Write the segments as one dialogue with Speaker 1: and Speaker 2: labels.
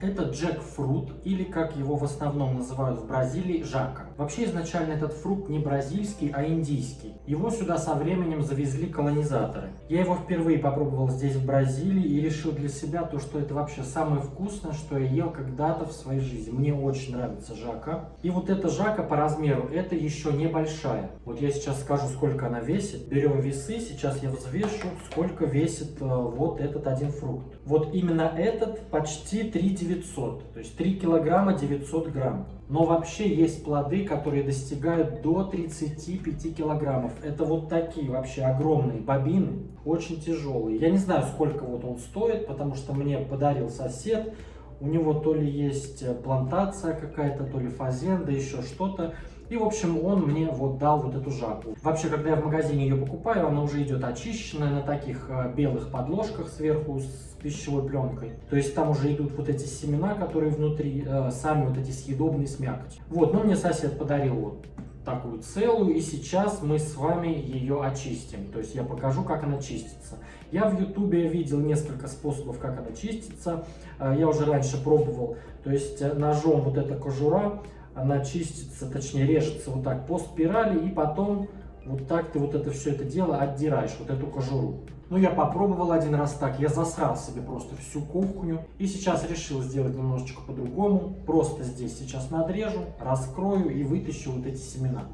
Speaker 1: Это джекфрут, или как его в основном называют в Бразилии, жака. Вообще изначально этот фрукт не бразильский, а индийский. Его сюда со временем завезли колонизаторы. Я его впервые попробовал здесь в Бразилии и решил для себя то, что это вообще самое вкусное, что я ел когда-то в своей жизни. Мне очень нравится жака. И вот эта жака по размеру, это еще небольшая. Вот я сейчас скажу, сколько она весит. Берем весы, сейчас я взвешу, сколько весит вот этот один фрукт. Вот именно этот почти 3900, то есть 3 килограмма 900 грамм. Но вообще есть плоды, которые достигают до 35 килограммов. Это вот такие вообще огромные бобины, очень тяжелые. Я не знаю, сколько вот он стоит, потому что мне подарил сосед. У него то ли есть плантация какая-то, то ли фазенда, еще что-то. И, в общем, он мне вот дал вот эту жаку. Вообще, когда я в магазине ее покупаю, она уже идет очищенная на таких белых подложках сверху с пищевой пленкой. То есть там уже идут вот эти семена, которые внутри, сами вот эти съедобные с мякотью. Вот, ну мне сосед подарил вот такую целую, и сейчас мы с вами ее очистим. То есть я покажу, как она чистится. Я в ютубе видел несколько способов, как она чистится. Я уже раньше пробовал. То есть ножом вот эта кожура, она чистится, точнее режется вот так по спирали, и потом вот так ты вот это все это дело отдираешь, вот эту кожуру. Ну, я попробовал один раз так, я засрал себе просто всю кухню. И сейчас решил сделать немножечко по-другому. Просто здесь сейчас надрежу, раскрою и вытащу вот эти семена.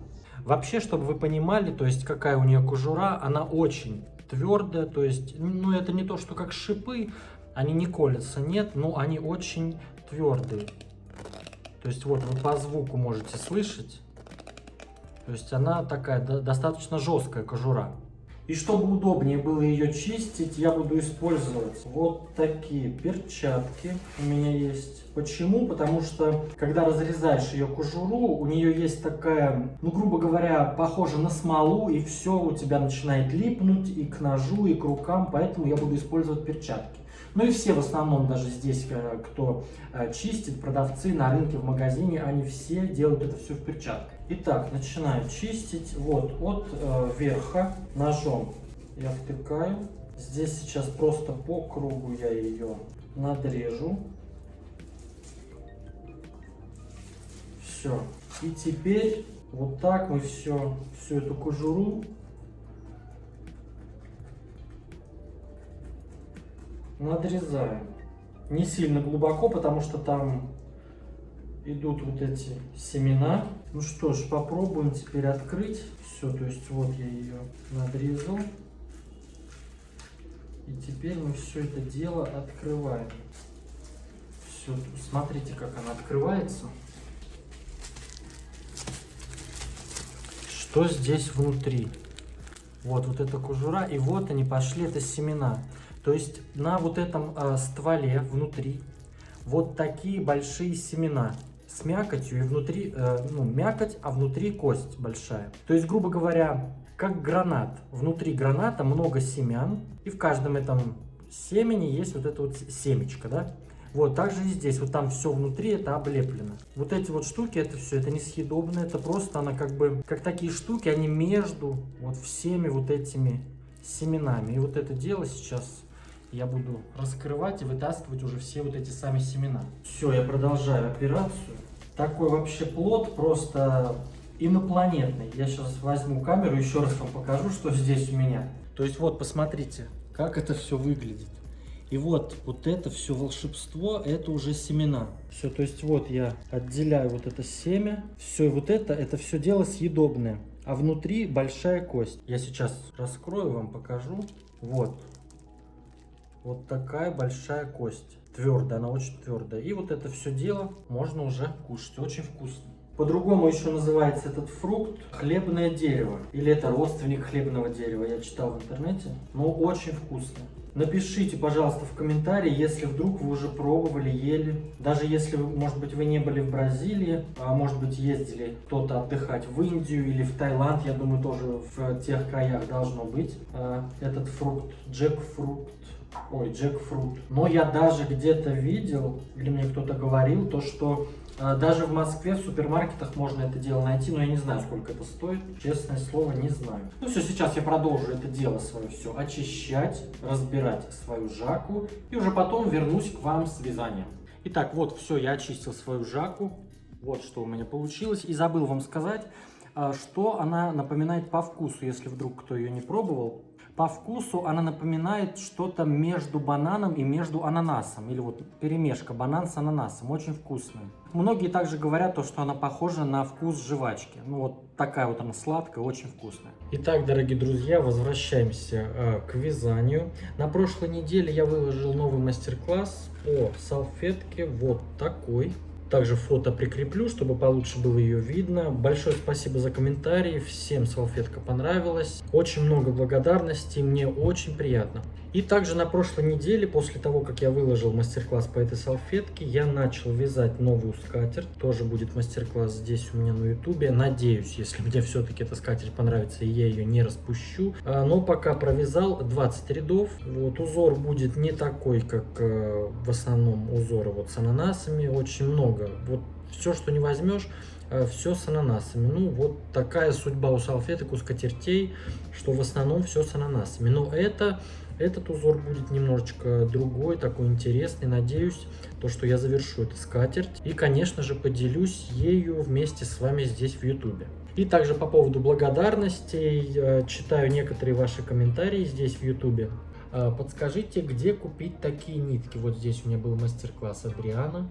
Speaker 1: Вообще, чтобы вы понимали, то есть какая у нее кожура, она очень твердая. То есть, ну, это не то, что как шипы, они не колятся, нет, но они очень твердые. То есть вот вы по звуку можете слышать. То есть она такая достаточно жесткая кожура. И чтобы удобнее было ее чистить, я буду использовать вот такие перчатки у меня есть. Почему? Потому что, когда разрезаешь ее кожуру, у нее есть такая, ну, грубо говоря, похожа на смолу, и все у тебя начинает липнуть и к ножу, и к рукам, поэтому я буду использовать перчатки. Ну и все в основном, даже здесь, кто чистит, продавцы на рынке, в магазине, они все делают это все в перчатках. Итак, начинаю чистить. Вот от верха ножом я втыкаю. Здесь сейчас просто по кругу я ее надрежу. Все. И теперь вот так мы всю эту кожуру надрезаем. Не сильно глубоко, потому что там идут вот эти семена. Ну что ж, попробуем теперь открыть. Все, то есть вот я ее надрезал. И теперь мы все это дело открываем. Все, смотрите, как она открывается. Что здесь внутри? Вот эта кожура, и вот они пошли, это семена. То есть на вот этом стволе внутри вот такие большие семена с мякотью, и внутри, ну, мякоть, а внутри кость большая. То есть, грубо говоря, как гранат. Внутри граната много семян, и в каждом этом семени есть вот это вот семечко, да? Вот, также и здесь, вот там все внутри, это облеплено. Вот эти вот штуки, это все, это несъедобно, это просто она как бы, как такие штуки, они между вот всеми вот этими семенами. И вот это дело сейчас я буду раскрывать и вытаскивать уже все вот эти сами семена. Все, я продолжаю операцию. Такой вообще плод просто инопланетный. Я сейчас возьму камеру, еще раз вам покажу, что здесь у меня. То есть вот, посмотрите, как это все выглядит. И вот это все волшебство, это уже семена. Все, то есть вот я отделяю вот это семя. Все, и вот это все дело съедобное. А внутри большая кость. Я сейчас раскрою, вам покажу. Вот. Вот такая большая кость. Твердая, она очень твердая. И вот это все дело можно уже кушать. Очень вкусно. По-другому еще называется этот фрукт хлебное дерево. Или это родственник хлебного дерева. Я читал в интернете. Но очень вкусно. Напишите, пожалуйста, в комментарии, если вдруг вы уже пробовали, ели. Даже если, может быть, вы не были в Бразилии, а может быть, ездили кто-то отдыхать в Индию или в Таиланд. Я думаю, тоже в тех краях должно быть этот фрукт, джекфрут. Но я даже где-то видел, или мне кто-то говорил, то, что даже в Москве в супермаркетах можно это дело найти, но я не знаю, сколько это стоит. Честное слово, не знаю. Ну все, сейчас я продолжу это дело свое все очищать, разбирать свою жаку, и уже потом вернусь к вам с вязанием. Итак, вот все, я очистил свою жаку. Вот что у меня получилось. И забыл вам сказать, что она напоминает по вкусу, если вдруг кто ее не пробовал. По вкусу она напоминает что-то между бананом и между ананасом. Или вот перемешка банан с ананасом. Очень вкусная. Многие также говорят, что она похожа на вкус жвачки. Ну вот такая вот она сладкая, очень вкусная. Итак, дорогие друзья, возвращаемся к вязанию. На прошлой неделе я выложил новый мастер-класс по салфетке вот такой. Также фото прикреплю, чтобы получше было ее видно. Большое спасибо за комментарии. Всем салфетка понравилась. Очень много благодарностей. Мне очень приятно. И также на прошлой неделе, после того, как я выложил мастер-класс по этой салфетке, я начал вязать новую скатерть. Тоже будет мастер-класс здесь у меня на ютубе. Надеюсь, если мне все-таки эта скатерть понравится и я ее не распущу. Но пока провязал 20 рядов. Вот, узор будет не такой, как в основном узоры вот с ананасами. Очень много. Вот все, что не возьмешь, все с ананасами. Ну, вот такая судьба у салфеток, у скатертей, что в основном все с ананасами. Но этот узор будет немножечко другой, такой интересный. Надеюсь, что я завершу эту скатерть. И, конечно же, поделюсь ею вместе с вами здесь в ютубе. И также по поводу благодарностей, читаю некоторые ваши комментарии здесь в ютубе. Подскажите, где купить такие нитки? Вот здесь у меня был мастер-класс Адриана.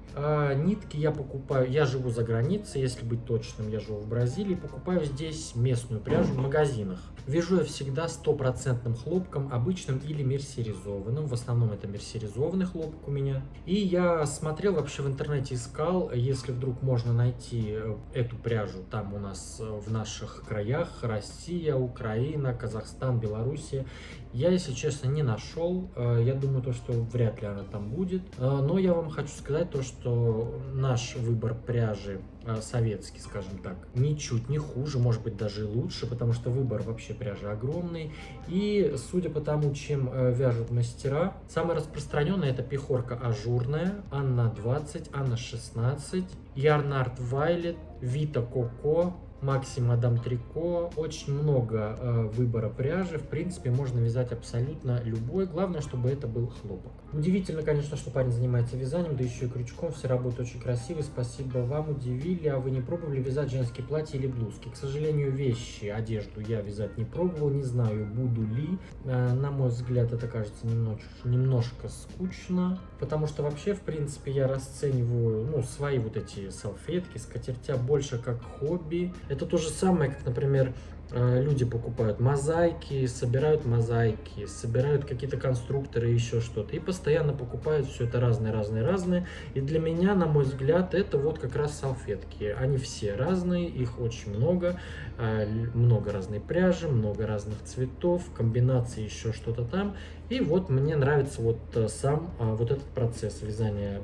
Speaker 1: Нитки я покупаю, я живу за границей, если быть точным, я живу в Бразилии, покупаю здесь местную пряжу в магазинах. Вяжу я всегда 100% хлопком, обычным или мерсеризованным. В основном это мерсеризованный хлопок у меня. И я смотрел вообще в интернете, искал, если вдруг можно найти эту пряжу там у нас в наших краях: Россия, Украина, Казахстан, Белоруссия. Я, если честно, не нашел. Я думаю, что вряд ли она там будет. Но я вам хочу сказать что наш выбор пряжи, советский, скажем так, ничуть не хуже, может быть даже и лучше, потому что выбор вообще пряжи огромный. И судя по тому, чем вяжут мастера, самая распространенная это пехорка ажурная, Анна 20, Анна 16, Ярнард Вайлет, Вита Коко, Макси Мадам Трико. Очень много выбора пряжи. В принципе, можно вязать абсолютно любой. Главное, чтобы это был хлопок. Удивительно, конечно, что парень занимается вязанием, да еще и крючком. Все работы очень красивые. Спасибо вам, удивили. А вы не пробовали вязать женские платья или блузки? К сожалению, вещи, одежду я вязать не пробовал. Не знаю, буду ли. На мой взгляд, это кажется немножко скучно. Потому что вообще, в принципе, я расцениваю свои вот эти салфетки, скатертя больше как хобби. Это то же самое, как, например, люди покупают мозаики, собирают какие-то конструкторы, еще что-то. И постоянно покупают все это разные. И для меня, на мой взгляд, это вот как раз салфетки. Они все разные, их очень много. Много разной пряжи, много разных цветов, комбинаций, еще что-то там. И вот мне нравится сам вот этот процесс вязания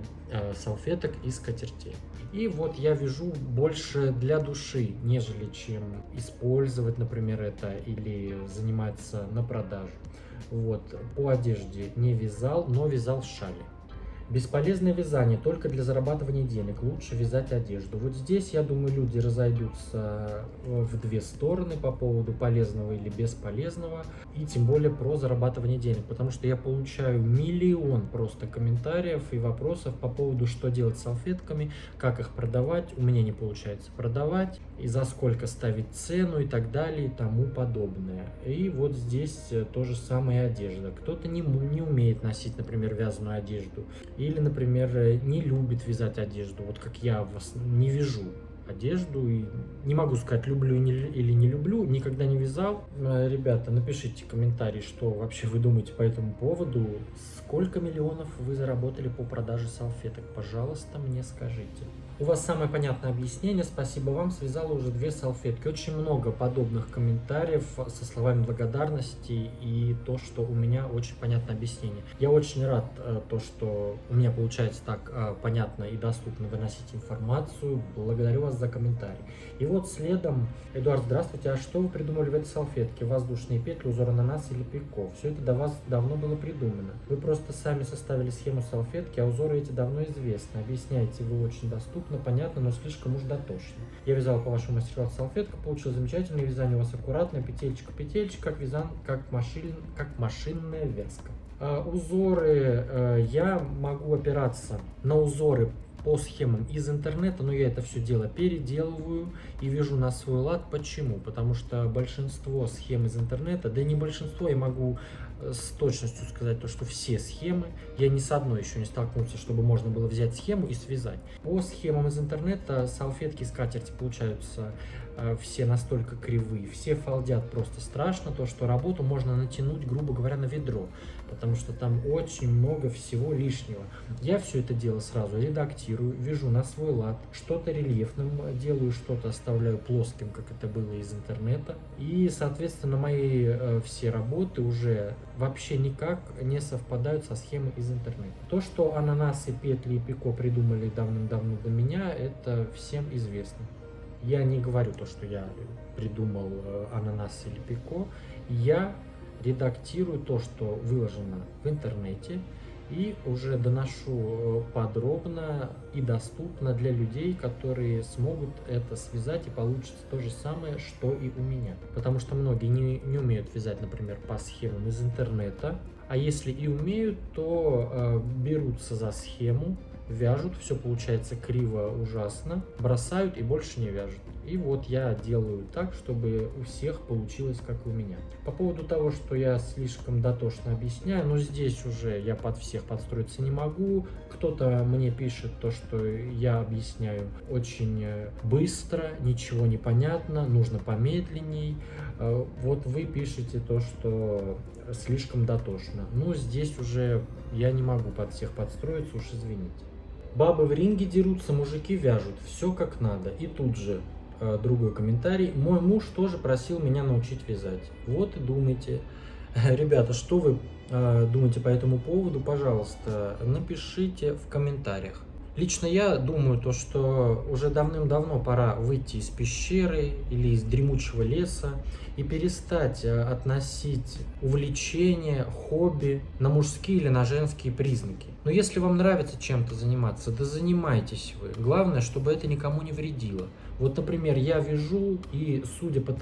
Speaker 1: салфеток и скатертей. И вот я вяжу больше для души, нежели чем использовать, например, это или заниматься на продажу. Вот, по одежде не вязал, но вязал шали. Бесполезное вязание только для зарабатывания денег. Лучше вязать одежду. Вот здесь, я думаю, люди разойдутся в две стороны по поводу полезного или бесполезного. И тем более про зарабатывание денег. Потому что я получаю миллион просто комментариев и вопросов по поводу, что делать с салфетками, как их продавать. У меня не получается продавать. И за сколько ставить цену и так далее и тому подобное. И вот здесь то же самое одежда. Кто-то не умеет носить, например, вязаную одежду. Или, например, не любит вязать одежду, вот как я не вяжу одежду. И не могу сказать, люблю или не люблю, никогда не вязал. Ребята, напишите комментарий, что вообще вы думаете по этому поводу. Сколько миллионов вы заработали по продаже салфеток? Пожалуйста, мне скажите. У вас самое понятное объяснение, спасибо вам, связала уже 2 салфетки. Очень много подобных комментариев со словами благодарности и то, что у меня очень понятное объяснение. Я очень рад, что у меня получается так понятно и доступно выносить информацию. Благодарю вас за комментарий. И вот следом, Эдуард, здравствуйте, а что вы придумали в этой салфетке? Воздушные петли, узор ананас или пико? Все это до вас давно было придумано. Вы просто сами составили схему салфетки, а узоры эти давно известны. Объясняете вы очень доступно, понятно, но слишком уж дотошно. Я вязал по вашему мастер-классу салфетку, получил замечательное вязание у вас аккуратное, петелька, как машинная вязка. Узоры, я могу опираться на узоры по схемам из интернета, но я это все дело переделываю и вяжу на свой лад. Почему? Потому что большинство схем из интернета, да и не большинство, я могу с точностью сказать то, что все схемы, я ни с одной еще не столкнулся, чтобы можно было взять схему и связать. По схемам из интернета салфетки, скатерти получаются все настолько кривые, все фалдят просто страшно, то что работу можно натянуть, грубо говоря, на ведро, потому что там очень много всего лишнего. Я все это дело сразу редактирую, вяжу на свой лад, что-то рельефным делаю, что-то оставляю плоским, как это было из интернета, и, соответственно, мои все работы уже вообще никак не совпадают со схемой из интернета. То, что ананасы, петли и пико придумали давным-давно до меня, это всем известно. Я не говорю то, что я придумал ананас или пико. Я редактирую то, что выложено в интернете, и уже доношу подробно и доступно для людей, которые смогут это связать, и получится то же самое, что и у меня. Потому что многие не умеют вязать, например, по схемам из интернета, а если и умеют, то берутся за схему, вяжут, все получается криво, ужасно, бросают и больше не вяжут. И вот я делаю так, чтобы у всех получилось, как и у меня. По поводу того, что я слишком дотошно объясняю, но здесь уже я под всех подстроиться не могу. Кто-то мне пишет то, что я объясняю очень быстро, ничего не понятно, нужно помедленней. Вот вы пишете то, что слишком дотошно. Но здесь уже я не могу под всех подстроиться, уж извините. Бабы в ринге дерутся, мужики вяжут. Все как надо. И тут же другой комментарий. Мой муж тоже просил меня научить вязать. Вот и думайте. Ребята, что вы думаете по этому поводу? Пожалуйста, напишите в комментариях. Лично я думаю, то, что уже давным-давно пора выйти из пещеры или из дремучего леса и перестать относить увлечение, хобби на мужские или на женские признаки. Но если вам нравится чем-то заниматься, да занимайтесь вы. Главное, чтобы это никому не вредило. Вот, например, я вяжу, и судя по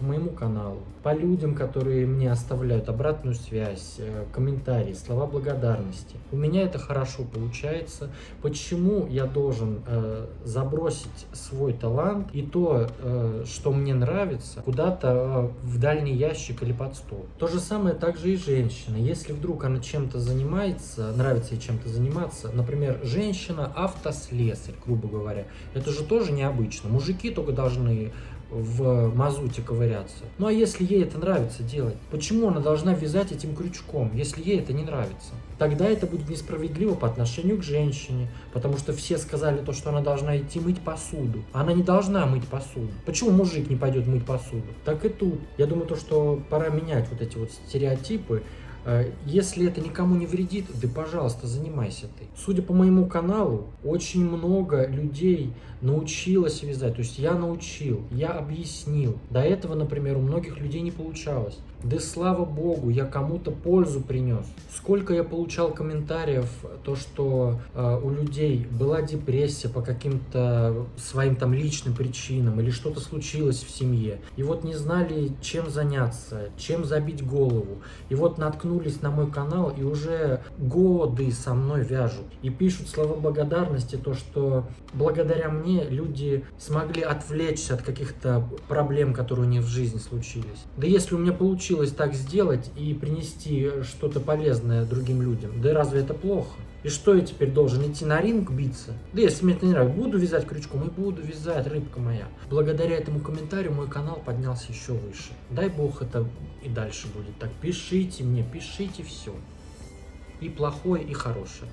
Speaker 1: моему каналу, по людям, которые мне оставляют обратную связь, комментарии, слова благодарности, у меня это хорошо получается. Почему я должен забросить свой талант и то, что мне нравится, куда-то в дальний ящик или под стол? То же самое также и женщина. Если вдруг она чем-то занимается, нравится ей чем-то заниматься, например, женщина автослесарь, грубо говоря, это же тоже необычно. Мужики только должны в мазуте ковыряться. Ну а если ей это нравится делать, почему она должна вязать этим крючком, если ей это не нравится? Тогда это будет несправедливо по отношению к женщине, потому что все сказали то, что она должна идти мыть посуду. Она не должна мыть посуду. Почему мужик не пойдет мыть посуду? Так и тут. Я думаю, то, что пора менять вот эти вот стереотипы. Если это никому не вредит, да пожалуйста, занимайся ты. Судя по моему каналу, очень много людей научилось вязать. То есть я научил, я объяснил. До этого, например, у многих людей не получалось. Да слава богу, я кому-то пользу принес. Сколько я получал комментариев, то что у людей была депрессия по каким-то своим там личным причинам, или что-то случилось в семье, и вот не знали, чем заняться, чем забить голову. И вот наткнулись на мой канал, и уже годы со мной вяжут. И пишут слова благодарности, то что благодаря мне люди смогли отвлечься от каких-то проблем, которые у них в жизни случились. Да если у меня получилось так сделать и принести что-то полезное другим людям, да разве это плохо? И что я теперь должен идти на ринг биться? Да если мне это не нравится, буду вязать крючком и буду вязать, рыбка моя. Благодаря этому комментарию мой канал поднялся еще выше. Дай бог это и дальше будет так. Пишите мне, пишите все. И плохое, и хорошее.